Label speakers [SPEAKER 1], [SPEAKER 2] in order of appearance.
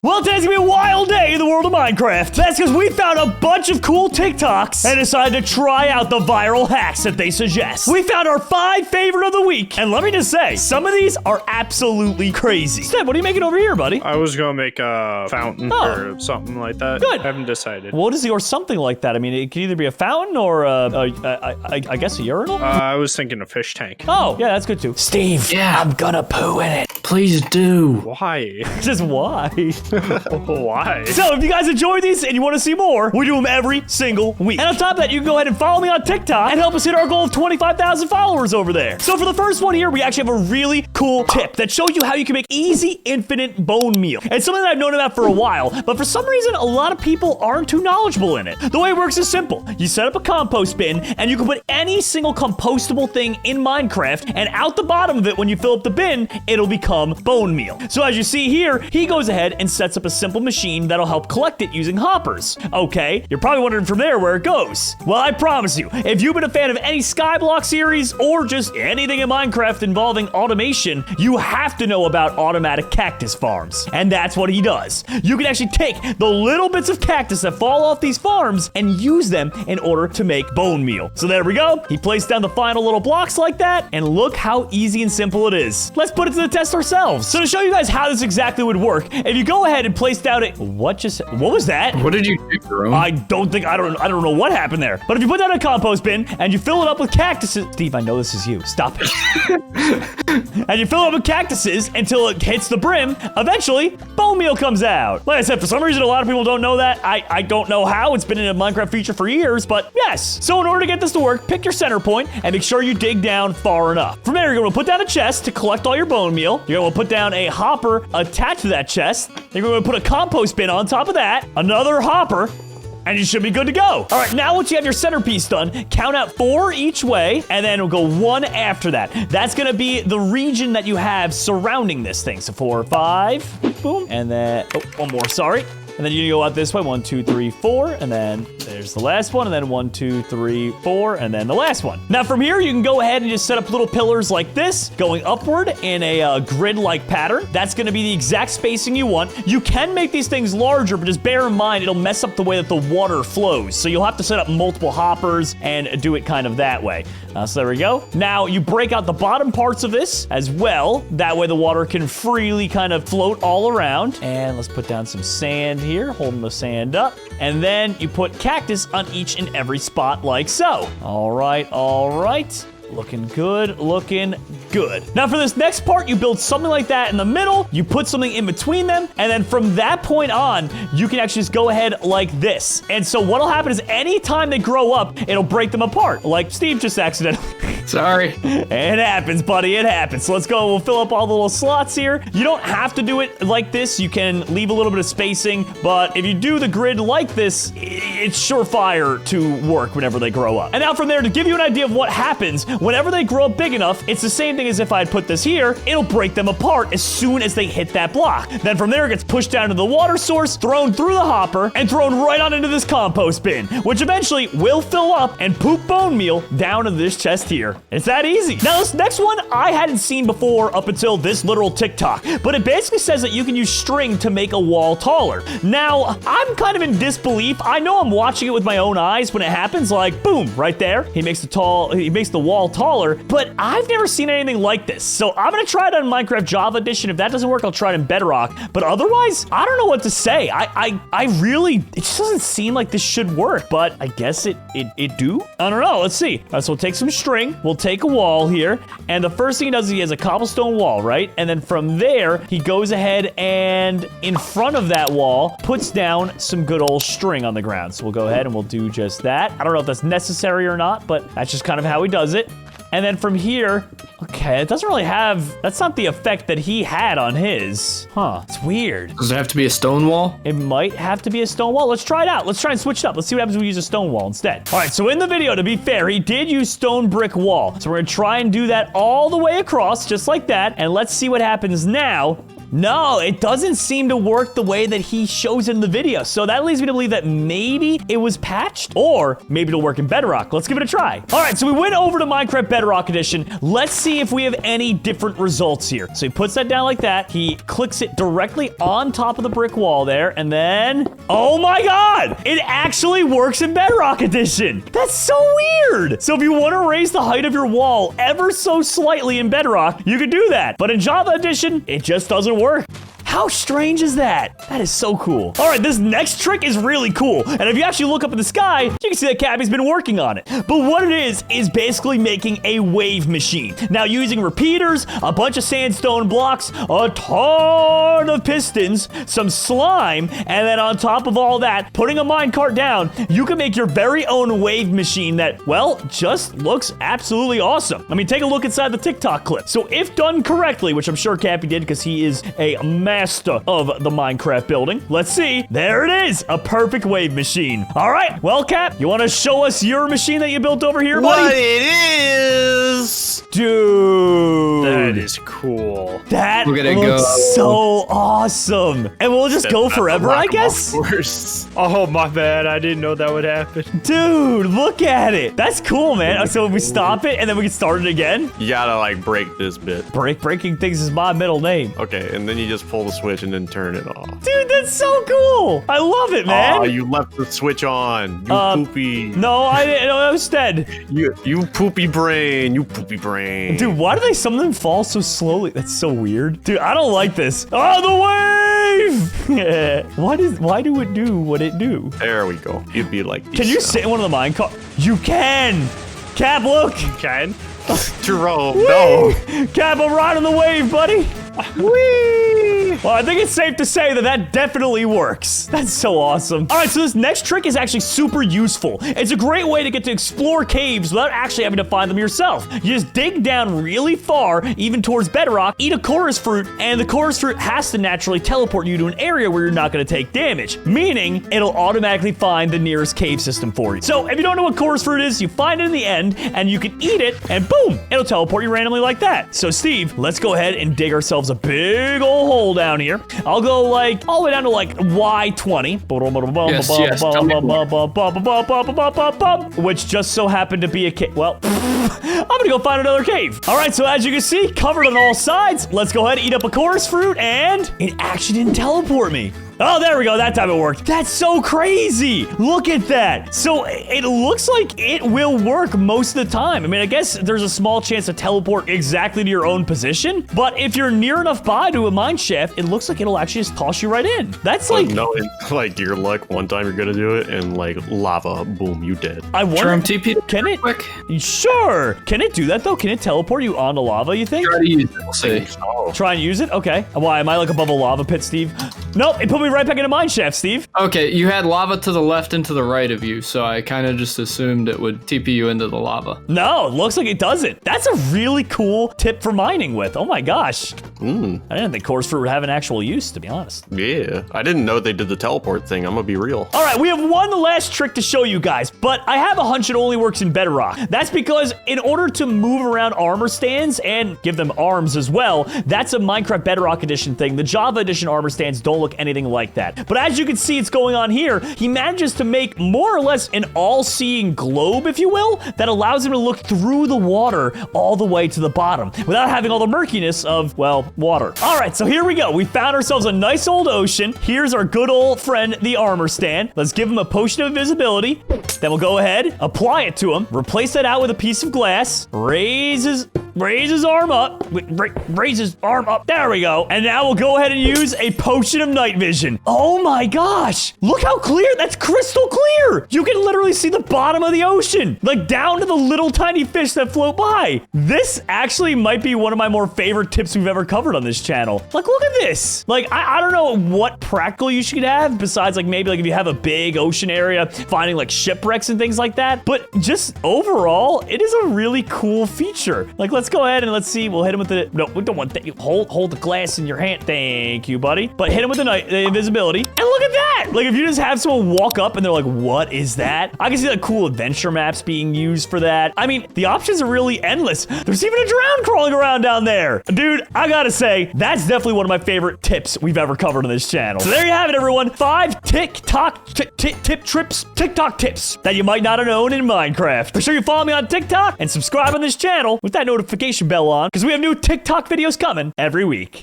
[SPEAKER 1] Well, today's gonna be a wild day in the world of Minecraft. That's because we found a bunch of cool TikToks and decided to try out the viral hacks that they suggest. We found our 5 favorite of the week, and let me just say, some of these are absolutely crazy. Steph, what are you making over here, buddy?
[SPEAKER 2] I was gonna make a fountain or something like that.
[SPEAKER 1] Good.
[SPEAKER 2] I haven't decided.
[SPEAKER 1] What is or something like that? I mean, it could either be a fountain or I guess a urinal?
[SPEAKER 2] I was thinking a fish tank.
[SPEAKER 1] Oh, yeah, that's good too.
[SPEAKER 3] Steve, I'm gonna poo in it. Please do.
[SPEAKER 2] Why?
[SPEAKER 1] Just why?
[SPEAKER 2] Why?
[SPEAKER 1] So, if you guys enjoy these and you want to see more, we do them every single week. And on top of that, you can go ahead and follow me on TikTok and help us hit our goal of 25,000 followers over there. So, for the first one here, we actually have a really cool tip that shows you how you can make easy, infinite bone meal. It's something that I've known about for a while, but for some reason, a lot of people aren't too knowledgeable in it. The way it works is simple. You set up a compost bin, and you can put any single compostable thing in Minecraft, and out the bottom of it, when you fill up the bin, it'll become bone meal. So, as you see here, he goes ahead and sets up a simple machine that'll help collect it using hoppers. Okay, you're probably wondering from there where it goes. Well, I promise you, if you've been a fan of any Skyblock series or just anything in Minecraft involving automation, you have to know about automatic cactus farms. And that's what he does. You can actually take the little bits of cactus that fall off these farms and use them in order to make bone meal. So there we go. He placed down the final little blocks like that, and look how easy and simple it is. Let's put it to the test ourselves. So to show you guys how this exactly would work, if you go ahead and place down what was that?
[SPEAKER 3] What did you do, Jerome?
[SPEAKER 1] I don't know what happened there. But if you put that in a compost bin and you fill it up with cactuses, Steve, I know this is you. Stop it. And you fill it up with cactuses until it hits the brim, eventually, bone meal comes out. Like I said, for some reason, a lot of people don't know that. I don't know how. It's been in a Minecraft feature for years, but yes. So in order to get this to work, pick your center point and make sure you dig down far enough. From there, you're going to put down a chest to collect all your bone meal. You're going to put down a hopper attached to that chest. You're going to put a compost bin on top of that, another hopper, and you should be good to go. All right, now once you have your centerpiece done, count out 4 each way, and then we'll go 1 after that. That's gonna be the region that you have surrounding this thing. So 4, 5, boom, and then, oh, 1 more, sorry. And then you go out this way, 1, 2, 3, 4, and then there's the last one, and then 1, 2, 3, 4, and then the last one. Now from here, you can go ahead and just set up little pillars like this, going upward in a grid-like pattern. That's gonna be the exact spacing you want. You can make these things larger, but just bear in mind, it'll mess up the way that the water flows. So you'll have to set up multiple hoppers and do it kind of that way. So there we go. Now you break out the bottom parts of this as well. That way the water can freely kind of float all around. And let's put down some sand here, holding the sand up. And then you put cactus on each and every spot like so. All right, all right. Looking good, looking good. Now for this next part, you build something like that in the middle, you put something in between them, and then from that point on, you can actually just go ahead like this. And so what'll happen is anytime they grow up, it'll break them apart, like Steve just accidentally.
[SPEAKER 3] Sorry.
[SPEAKER 1] It happens, buddy, it happens. So let's go, we'll fill up all the little slots here. You don't have to do it like this, you can leave a little bit of spacing, but if you do the grid like this, it's surefire to work whenever they grow up. And now from there, to give you an idea of what happens, whenever they grow up big enough, it's the same thing as if I had put this here. It'll break them apart as soon as they hit that block. Then from there, it gets pushed down to the water source, thrown through the hopper, and thrown right on into this compost bin, which eventually will fill up and poop bone meal down into this chest here. It's that easy. Now, this next one I hadn't seen before up until this literal TikTok, but it basically says that you can use string to make a wall taller. Now, I'm kind of in disbelief. I know I'm watching it with my own eyes when it happens, like, boom, right there. He makes the wall taller, but I've never seen anything like this. So I'm gonna try it on Minecraft Java Edition. If that doesn't work, I'll try it in Bedrock. But otherwise, I don't know what to say. I really, it just doesn't seem like this should work, but I guess it do? I don't know, let's see. All right, so we'll take some string, we'll take a wall here, and the first thing he does is he has a cobblestone wall, right? And then from there, he goes ahead and in front of that wall, puts down some good old string on the ground. So we'll go ahead and we'll do just that. I don't know if that's necessary or not, but that's just kind of how he does it. And then from here, okay, it doesn't really have, that's not the effect that he had on his. Huh, it's weird.
[SPEAKER 3] Does it have to be a stone wall?
[SPEAKER 1] It might have to be a stone wall. Let's try it out. Let's try and switch it up. Let's see what happens when we use a stone wall instead. All right, so in the video, to be fair, he did use stone brick wall. So we're gonna try and do that all the way across, just like that. And let's see what happens now No, it doesn't seem to work the way that he shows in the video. So that leads me to believe that maybe it was patched, or maybe it'll work in Bedrock. Let's give it a try. All right, so we went over to Minecraft Bedrock Edition. Let's see if we have any different results here. So he puts that down like that. He clicks it directly on top of the brick wall there, and then, oh my God, it actually works in Bedrock Edition. That's so weird. So if you want to raise the height of your wall ever so slightly in Bedrock, you could do that. But in Java Edition, it just doesn't work. How strange is that? That is so cool. All right, this next trick is really cool. And if you actually look up in the sky, you can see that Cappy's been working on it. But what it is basically making a wave machine. Now, using repeaters, a bunch of sandstone blocks, a ton of pistons, some slime, and then on top of all that, putting a minecart down, you can make your very own wave machine that, well, just looks absolutely awesome. I mean, take a look inside the TikTok clip. So if done correctly, which I'm sure Cappy did because he is a master of the Minecraft building. Let's see. There it is. A perfect wave machine. All right. Well, Cap, you want to show us your machine that you built over here, buddy?
[SPEAKER 2] What it is?
[SPEAKER 1] Dude.
[SPEAKER 2] That is cool.
[SPEAKER 1] That
[SPEAKER 3] We're gonna
[SPEAKER 1] looks
[SPEAKER 3] go.
[SPEAKER 1] so awesome. And we'll just go forever, I guess.
[SPEAKER 2] Of course. Oh, my bad. I didn't know that would happen.
[SPEAKER 1] Dude, look at it. That's cool, man. So if we stop it and then we can start it again.
[SPEAKER 4] You gotta like break this bit.
[SPEAKER 1] Breaking things is my middle name.
[SPEAKER 4] Okay, and then you just pull the switch and then turn it off.
[SPEAKER 1] Dude, that's so cool. I love it, man.
[SPEAKER 4] Oh, you left the switch on. You poopy.
[SPEAKER 1] No, I didn't. No, instead.
[SPEAKER 4] You poopy brain. You poopy brain.
[SPEAKER 1] Dude, why do some of them fall so slowly? That's so weird. Dude, I don't like this. Oh, the wave! Why do it do what it do?
[SPEAKER 4] There we go. You'd be like.
[SPEAKER 1] Can you sit in one of the minecart? You can! Cap, look!
[SPEAKER 2] Okay.
[SPEAKER 4] Jerome, no.
[SPEAKER 1] Cap, I'm riding the wave, buddy! Whee! Well, I think it's safe to say that that definitely works. That's so awesome. All right, so this next trick is actually super useful. It's a great way to get to explore caves without actually having to find them yourself. You just dig down really far, even towards bedrock, eat a chorus fruit, and the chorus fruit has to naturally teleport you to an area where you're not going to take damage, meaning it'll automatically find the nearest cave system for you. So if you don't know what chorus fruit is, you find it in the end, and you can eat it, and boom, it'll teleport you randomly like that. So Steve, let's go ahead and dig ourselves a big old hole down here. I'll go like all the way down to like Y20. Which just so happened to be a cave. Well, I'm gonna go find another cave. All right, so as you can see, covered on all sides. Let's go ahead and eat up a chorus fruit, and it actually didn't teleport me. Oh, there we go. That time it worked. That's so crazy. Look at that. So it looks like it will work most of the time. I mean, I guess there's a small chance to teleport exactly to your own position. But if you're near enough by to a mine shaft, it looks like it'll actually just toss you right in. That's like...
[SPEAKER 4] No, like your luck, one time you're gonna do it, and like lava, boom, you dead.
[SPEAKER 1] I wonder...
[SPEAKER 3] Jerome, TP
[SPEAKER 1] Can it...
[SPEAKER 3] quick.
[SPEAKER 1] Sure. Can it do that, though? Can it teleport you onto lava, you think?
[SPEAKER 3] Try to use it. We'll see.
[SPEAKER 4] Oh.
[SPEAKER 1] Try and use it? Okay. Why? Am I like above a lava pit, Steve? Nope. It put me right back into mine shaft, Steve.
[SPEAKER 3] Okay, you had lava to the left and to the right of you, so I kind of just assumed it would TP you into the lava.
[SPEAKER 1] No, it looks like it doesn't. That's a really cool tip for mining with. Oh my gosh. I didn't think chorus fruit would have an actual use, to be honest.
[SPEAKER 4] Yeah, I didn't know they did the teleport thing. I'm gonna be real.
[SPEAKER 1] All right, we have one last trick to show you guys, but I have a hunch it only works in Bedrock. That's because in order to move around armor stands and give them arms as well, that's a Minecraft Bedrock Edition thing. The Java Edition armor stands don't look anything like that. But as you can see, it's going on here. He manages to make more or less an all-seeing globe, if you will, that allows him to look through the water all the way to the bottom without having all the murkiness of, well, water. All right, so here we go. We found ourselves a nice old ocean. Here's our good old friend, the armor stand. Let's give him a potion of invisibility. Then we'll go ahead, apply it to him, replace that out with a piece of glass, raise his arm up, raise his arm up. There we go. And now we'll go ahead and use a potion of night vision. Oh my gosh. Look how clear. That's crystal clear. You can literally see the bottom of the ocean, like down to the little tiny fish that float by. This actually might be one of my more favorite tips we've ever covered on this channel. Like, look at this. Like, I don't know what practical you should have besides like maybe like if you have a big ocean area, finding like shipwrecks and things like that. But just overall, it is a really cool feature. Like, let's go ahead and let's see. We'll hit him with the, no, we don't want that. Hold the glass in your hand. Thank you, buddy. But hit him with the invisibility. And look at that. that? Like, if you just have someone walk up and they're like, what is that? I can see like cool adventure maps being used for that. I mean, the options are really endless. There's even a drown crawling around down there. Dude, I gotta say, that's definitely one of my favorite tips we've ever covered on this channel. So there you have it, everyone. 5 TikTok tips that you might not have known in Minecraft. Make sure you follow me on TikTok and subscribe on this channel with that notification bell on, because we have new TikTok videos coming every week.